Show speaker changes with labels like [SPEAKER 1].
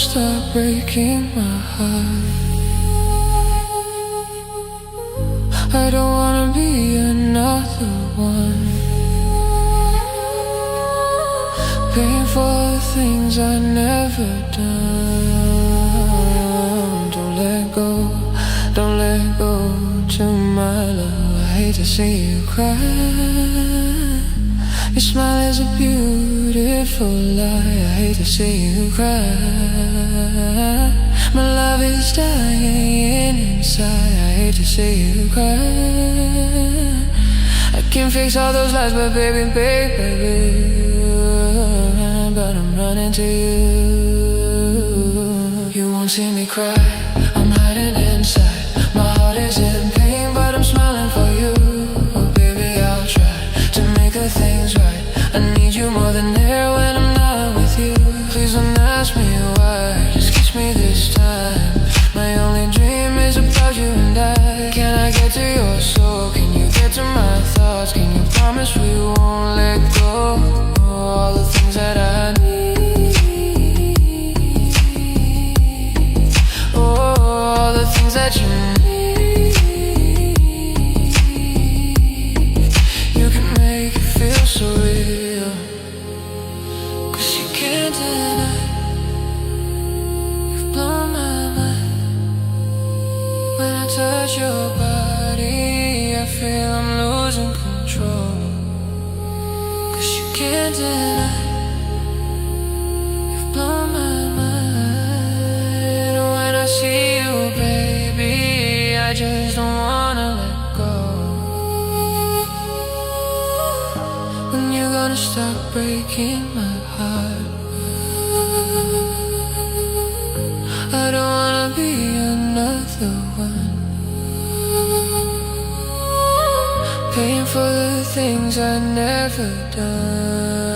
[SPEAKER 1] stop breaking my heart. I don't wanna be another one, paying for the things I never done. Don't let go to my love. I hate to see you cry. Your smile is a beautiful lie. I hate to see you cry. My love is dying inside. I hate to see you cry. I can fix all those lies, but baby, but I'm running to you. You won't see me cry. I'm hiding inside. My heart is in pain, but I'm smiling for you. Oh baby, I'll try to make the things right. I need you more than air when I'm not with you. Please don't ask me why, just kiss me this time. My only dream is about you and I. Can I get to your soul? Can you get to my thoughts? Can you promise we won't let go? All the things that I need, all the things that you need. You can make it feel so real, 'cause you can't deny. You've blown my mind. When I touch your body, I feel I'm losing control, 'cause you can't deny. You've blown my mind. When I see you, baby, I just don't wanna let go. When you're gonna stop breaking my heart? I don't wanna be another one, paying for the things I never done.